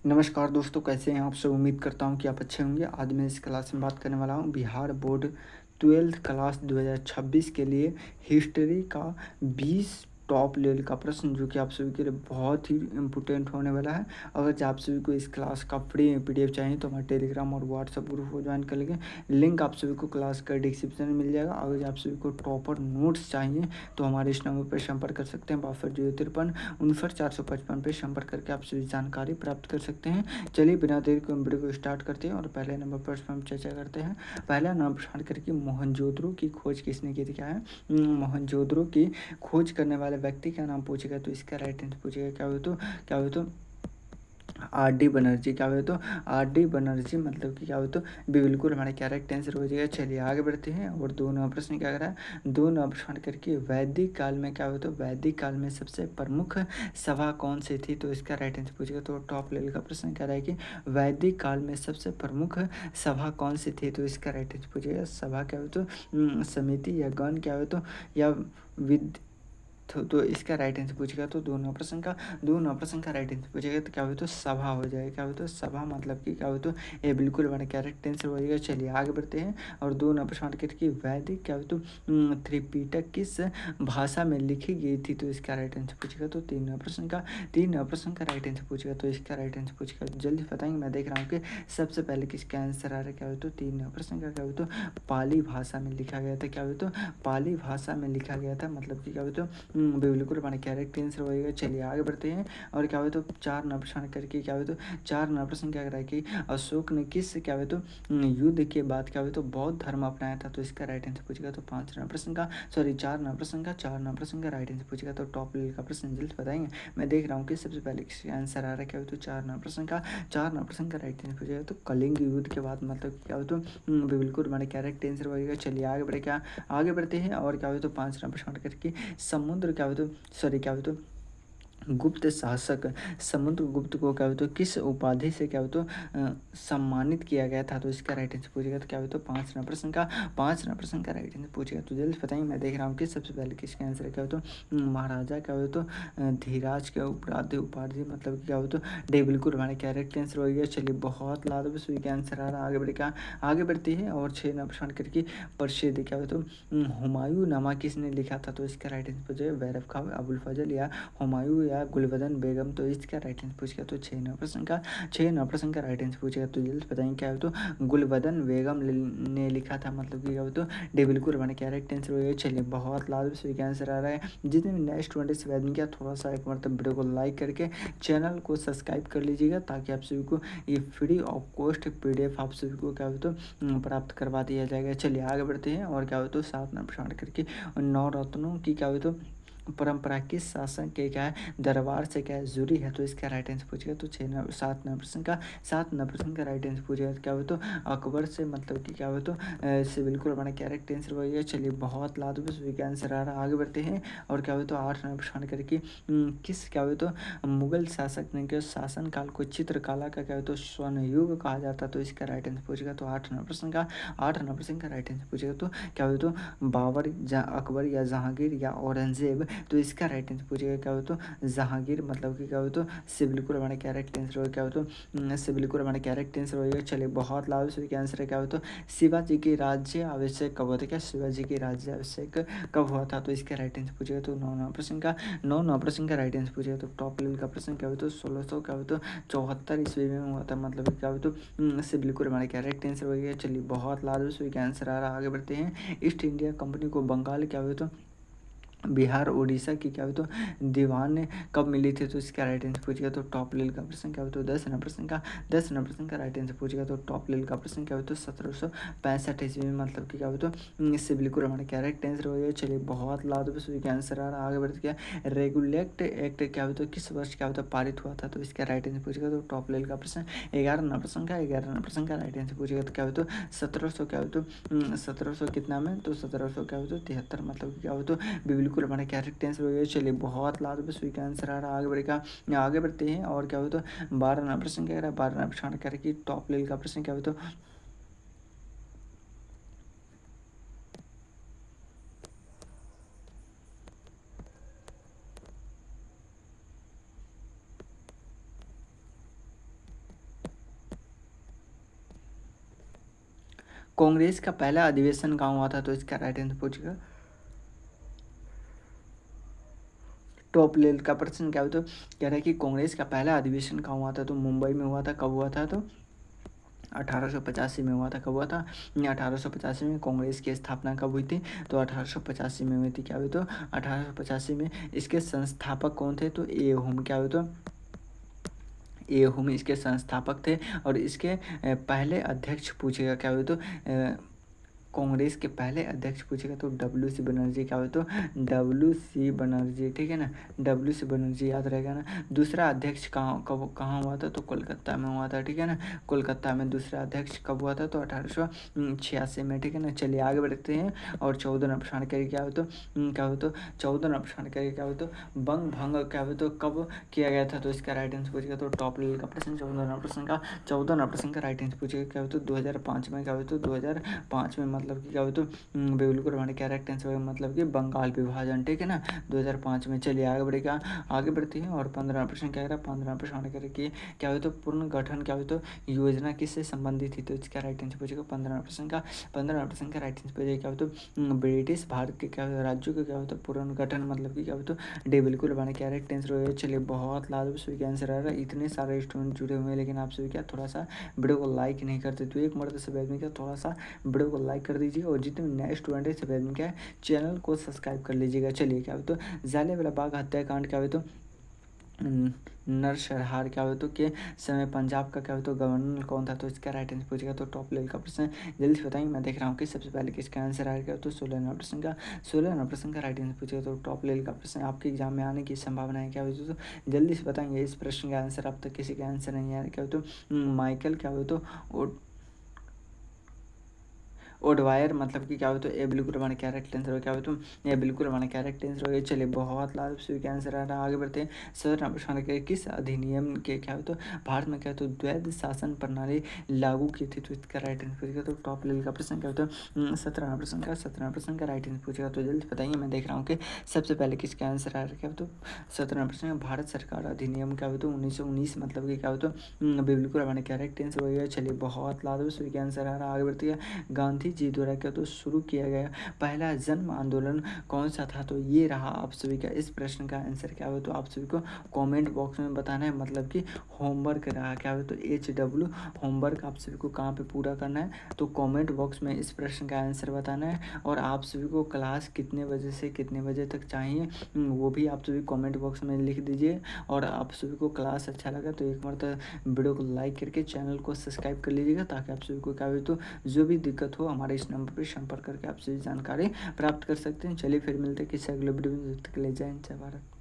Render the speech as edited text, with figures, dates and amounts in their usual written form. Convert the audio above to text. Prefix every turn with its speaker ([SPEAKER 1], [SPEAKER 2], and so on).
[SPEAKER 1] नमस्कार दोस्तों, कैसे हैं आप सब। उम्मीद करता हूं कि आप अच्छे होंगे। आज मैं इस क्लास में बात करने वाला हूं बिहार बोर्ड 12th क्लास 2026 के लिए हिस्ट्री का 20 टॉप लेवल का प्रश्न, जो कि आप सभी के लिए बहुत ही इम्पोर्टेंट होने वाला है। अगर आप सभी को इस क्लास का फ्री पीडीएफ चाहिए तो हमारे टेलीग्राम और व्हाट्सएप ग्रुप को ज्वाइन कर लेंगे। लिंक आप सभी को क्लास का डिस्क्रिप्शन में मिल जाएगा। अगर आप सभी को प्रॉपर नोट्स चाहिए तो हमारे इस नंबर पर संपर्क कर सकते हैं। 62 053 59 455 पर संपर्क करके आप सभी जानकारी प्राप्त कर सकते हैं। चलिए बिना देर के वीडियो को स्टार्ट करते हैं और पहले नंबर पर हम चर्चा करते हैं। पहला नंबर प्रश्न करके मोहनजोदड़ो की खोज किसने की थी। क्या है मोहनजोदड़ो की खोज करने वाले व्यक्ति का नाम पूछेगा तो इसका राइट आंसर पूछेगा। क्या हो तो आर डी बनर्जी। क्या हुआ तो आर डी बनर्जी, मतलब कि क्या हुआ तो बिल्कुल हमारे करेक्ट आंसर हो जाएगा। चलिए आगे बढ़ते हैं और दो नंबर प्रश्न क्या कर रहा है। दो नंबर प्रश्न करके वैदिक काल में क्या हुआ तो वैदिक काल में सबसे प्रमुख सभा कौन सी थी, तो इसका राइट आंसर पूछेगा। तो टॉप लेवल का प्रश्न कह रहा है कि वैदिक काल में सबसे प्रमुख सभा कौन सी थी, तो इसका राइट आंसर पूछेगा। सभा क्या हुआ तो समिति या गण क्या हुआ तो या विद तो इसका राइट आंसर पूछेगा। तो दो नंबर प्रश्न का राइट आंसर पूछेगा तो क्या हो तो सभा हो जाएगा। क्या हो तो सभा, मतलब कि क्या हो तो ये बिल्कुल हमारा करेक्ट आंसर हो जाएगा। चलिए आगे बढ़ते हैं और दो नंबर प्रश्न की वैदिक क्या हो तो त्रिपिटक किस भाषा में लिखी गई थी, तो इसका राइट आंसर पूछेगा। तो तीन नंबर प्रश्न का राइट आंसर पूछेगा तो इसका राइट आंसर पूछेगा। तो जल्दी बताएंगे। मैं देख रहा हूँ कि सबसे पहले किसका आंसर आ रहा है। क्या हो तो तीन नंबर प्रश्न का क्या हो तो पाली भाषा में लिखा गया था। क्या हो तो पाली भाषा में लिखा गया था, मतलब कि क्या हो तो बिल्कुल हमारे करेक्ट आंसर होएगा। चलिए आगे बढ़ते हैं और क्या हुआ तो चार नंबर प्रश्न करके क्या हुआ तो चार नंबर प्रश्न क्या करा कि अशोक ने किस क्या हुआ तो युद्ध के बाद क्या हुआ तो बौद्ध धर्म अपनाया था, तो इसका राइट आंसर पूछेगा। तो चार नंबर प्रश्न का राइट आंसर पूछेगा। तो टॉप लेवल का प्रश्न जल्द बताएंगे। मैं देख रहा हूँ कि सबसे पहले किसका आंसर आ रहा है। क्या हुआ तो चार नंबर प्रश्न का राइट आंसर पूछेगा। तो कलिंग युद्ध के बाद, मतलब क्या हुआ तो बिल्कुल हमारे करेक्ट आंसर होएगा। चलिए आगे बढ़ते हैं और क्या हुआ तो पांच नंबर प्रश्न करके समुद्र क्या हो तो क्या हो तो गुप्त शासक समुद्रगुप्त को क्या हो तो किस उपाधि से क्या हो तो सम्मानित किया गया था, तो इसका राइट आंसर पूछेगा। तो क्या हो तो पांच नंबर प्रश्न का राइट आंसर पूछेगा। तो जल्दी बताएंगे। मैं देख रहा हूँ कि सबसे पहले किसका आंसर है। क्या हो तो महाराजा क्या हो तो धीराज के उपाधि मतलब क्या हो तो डे बिल्कुल हमारे करेक्ट आंसर हो गया। चलिए बहुत लाभ स्वीक आंसर आ रहा है। आगे बढ़ते हैं और छः नंबर प्रश्न करके प्रसिद्ध क्या हो तो हुमायूं नामा किसने लिखा था, तो इसका राइट आंसर पूछेगा। बैरव खान, अबुल फजल या हुमायूं या गुलबदन बेगम, तो इसका राइट आंसर पूछेगा। तो छः नंबर प्रश्न का राइट आंसर पूछेगा। तो जल्द बताएंगे क्या हो तो गुलबदन बेगम ने लिखा था, मतलब कि क्या हो तो डे बिल्कुल हमारे करेक्ट आंसर हो गया। चलिए बहुत लाभ स्वीक आंसर आ रहा है। जितने भी नेक्स्ट 27 क्या थोड़ा सा एक मतलब वीडियो को लाइक करके चैनल को सब्सक्राइब कर लीजिएगा, ताकि आप सभी को ये फ्री ऑफ कॉस्ट पीडीएफ आप सभी को क्या हो तो प्राप्त करवा दिया जाएगा। चलिए आगे बढ़ते हैं और क्या हो तो सात नंबर प्रश्न करके नवरत्नों की क्या हो तो परंपरा किस शासन के क्या है दरबार से क्या जुड़ी है, तो इसका राइट आंसर पूछेगा। तो सात नंबर प्रश्न का राइट आंसर पूछेगा। क्या हो तो अकबर से, मतलब कि क्या हो तो से बिल्कुल हमारा करेक्ट आंसर हो गया। चलिए बहुत लाजवाब विज्ञान आंसर आ रहा है। आगे बढ़ते हैं और क्या हो तो आठ नंबर प्रश्न करके किस क्या हो तो मुगल शासक ने के शासन काल को चित्रकला का क्या हो तो स्वर्ण युग कहा जाता, तो इसका राइट आंसर पूछेगा। तो आठ नंबर प्रश्न का राइट आंसर पूछेगा। तो क्या हो तो बाबर, अकबर या जहांगीर या औरंगजेब, तो इसका राइट आंसर पूछेगा। क्या हो तो जहांगीर, मतलब कि क्या हो तो से बिल्कुल हमारा करेक्ट आंसर हो। क्या हो तो से बिल्कुल हमारा करेक्ट आंसर होगा। चलिए बहुत लाभ से क्या आंसर है। क्या हो तो शिवाजी की राज्य अभिषेक कब हुआ था। क्या शिवाजी की राज्य अभिषेक कब हुआ था, तो इसका राइट आंसर पूछेगा। तो नौ प्रश्न का राइट आंसर पूछेगा। तो टॉप लेवल का प्रश्न क्या हो तो 1600 क्या हो तो 74 ईस्वी में हुआ था, मतलब क्या हो तो से बिल्कुल हमारे करेक्ट आंसर हो गया। चलिए बहुत लाभ से क्या आंसर आ रहा है। आगे बढ़ते हैं। ईस्ट इंडिया कंपनी को बंगाल क्या हो तो बिहार उड़ीसा की क्या हो तो दीवान कब मिली थी, तो इसका राइट आंसर पूछेगा। तो टॉप लेवल का प्रश्न क्या हो तो दस नंबर प्रश्न का राइट आंसर पूछेगा। तो टॉप लेवल का प्रश्न क्या हो तो 1765 ईस्वी में, मतलब कि क्या हो तो इससे बिल्कुल हमारा करेक्ट आंसर हो गया। चलिए बहुत लाभ का आंसर आ रहा है। आगे बढ़ गया। रेगुलेट एक्ट क्या हो तो किस वर्ष क्या हो तो पारित हुआ था, तो इसका राइट आंसर पूछेगा। तो टॉप लेवल का प्रश्न 11 नंबर प्रश्न का राइट आंसर पूछेगा। तो क्या हो तो 1700 क्या हो तो 1700 कितना में, तो 1700 क्या हो तो 73, मतलब कि क्या हो तो बिल्कुल हमारा करेक्ट आंसर हो गया। चलिए बहुत लाभ बस वीक आंसर आ रहा है। आगे बढ़ते हैं और क्या हो तो 12 नंबर प्रश्न क्या कह रहा है। 12 नंबर प्रश्न कह रहा है कि टॉप लेवल का प्रश्न क्या हो तो कांग्रेस का पहला अधिवेशन कहाँ हुआ था? तो इसका राइट आंसर पूछेगा। टॉप लेवल का प्रश्न क्या हो तो कह रहा है कि कांग्रेस का पहला अधिवेशन कहाँ हुआ था? तो मुंबई में हुआ था। कब हुआ था? तो 1885 में हुआ था। कब हुआ था? 1885 में। कांग्रेस की स्थापना कब हुई थी? तो 1885 में हुई थी। क्या हुई? तो 1885 में। इसके संस्थापक कौन थे? तो ए होम। क्या हुई? तो ए होम इसके संस्थापक थे। और इसके पहले अध्यक्ष पूछेगा। क्या हुई? तो कांग्रेस के पहले अध्यक्ष पूछेगा तो WC बनर्जी। क्या हो? तो WC बनर्जी, ठीक है ना, WC बनर्जी याद रहेगा ना। दूसरा अध्यक्ष कहाँ हुआ था? तो कोलकाता में हुआ था, ठीक है ना। कोलकाता में दूसरा अध्यक्ष कब हुआ था? तो 1886 में, ठीक है ना। चलिए आगे बढ़ते हैं। और 14 नंबर प्रश्न करिए। क्या हो? तो 14 नंबर प्रश्न करिए। क्या हो? तो बंग भंग क्या हो? तो कब किया गया था? तो इसका राइट आंसर पूछेगा तो टॉप लेवल का प्रश्न 14 नंबर प्रश्न का राइट आंसर पूछेगा। क्या हो? तो 2005 में। क्या हो? तो 2005 में मतलब कि क्या हो? तो बिल्कुल हमारे कैरेक्ट आंसर मतलब कि बंगाल विभाजन, ठीक है ना, 2005 में। चलिए आगे बढ़ेगा, आगे बढ़ते हैं। और 15 प्रश्न क्या कह रहा है? 15 प्रश्न कह रहा है क्या हो? तो पूर्ण गठन क्या हो? तो योजना किससे संबंधित थी? तो इसका राइट आंसर पूछेगा 15 प्रश्न का। 15 प्रश्न का राइट आंसर पूछेगा। क्या हो? तो ब्रिटिश भारत के क्या राज्यों का क्या होता है? पूर्ण गठन मतलब कि क्या हो? तो डे बिल्कुल हमारे कैरेक्ट आंसर हो। चलिए बहुत लाजवाब सभी का आंसर आ रहा है। इतने सारे स्टूडेंट जुड़े हुए हैं, लेकिन आप सभी क्या थोड़ा सा वीडियो को लाइक नहीं करते, तो एक मर्द सभी आदमी क्या थोड़ा सा वीडियो को लाइक कर दीजिए। और जितने नए स्टूडेंट है सभी आदमी क्या है चैनल को सब्सक्राइब कर लीजिएगा। चलिए क्या हो? तो जालियांवाला बाग हत्याकांड क्या हो? तो नरसंहार क्या हो? तो के समय पंजाब का क्या हो? तो गवर्नर कौन था? तो इसका राइट आंसर पूछेगा तो टॉप लेवल का प्रश्न जल्दी से बताएंगे। मैं देख रहा हूँ कि सबसे पहले किसका आंसर आएगा। तो 16 नंबर प्रश्न का 16 नंबर प्रश्न का राइट आंसर पूछेगा तो टॉप लेवल का प्रश्न आपके एग्जाम में आने की संभावना है। क्या हो? तो जल्दी से बताएंगे। इस प्रश्न का आंसर अब तक किसी का आंसर नहीं आया। क्या हो? तो माइकल क्या हो? तो ओडवायर मतलब कि क्या हो? तो ये बिल्कुल हमारा कैरेक्ट आंसर हो। क्या हो? तो ये बिल्कुल हमारा कैरेक्ट आंसर हो गया। चलिए बहुत लाभ से क्या आंसर आ रहा है। आगे बढ़ते हैं। सर प्रश्न के किस अधिनियम के क्या हो? तो भारत में क्या हो? तो द्वैध शासन प्रणाली लागू की थी। तो इसका राइट आंसर पूछेगा तो टॉप लेवल का प्रश्न क्या हो? तो 17 प्रश्न का राइट आंसर पूछेगा तो जल्दी बताइए। मैं देख रहा हूँ कि सबसे पहले किसका आंसर आ रहा है। क्या हो? तो 17 प्रश्न भारत सरकार अधिनियम क्या हो? तो 1919 मतलब कि क्या हो? तो बिल्कुल हमारे कैरेक्ट आंसर हो गया। चलिए बहुत लाभ से क्या आंसर आ रहा है। आगे बढ़ते हैं। गांधी जी द्वारा क्या तो शुरू किया गया पहला जन्म आंदोलन कौन सा था? तो ये रहा आप सभी का इस प्रश्न का आंसर। क्या हो? तो आप सभी को कमेंट बॉक्स में बताना है, मतलब कि होमवर्क रहा। क्या हो? तो HW होमवर्क आप सभी को कहाँ पे पूरा करना है? तो कमेंट बॉक्स में इस प्रश्न का आंसर बताना है। और आप सभी को क्लास कितने बजे से कितने बजे तक चाहिए वो भी आप सभी कमेंट बॉक्स में लिख दीजिए। और आप सभी को क्लास अच्छा लगा तो एक बार वीडियो को लाइक करके चैनल को सब्सक्राइब कर लीजिएगा, ताकि आप सभी को क्या हो? तो जो भी दिक्कत हो हमारे इस नंबर पर संपर्क करके आपसे जानकारी प्राप्त कर सकते हैं। चलिए फिर मिलते हैं किसी अगले वीडियो में। जब तक ले जाए जय भारत।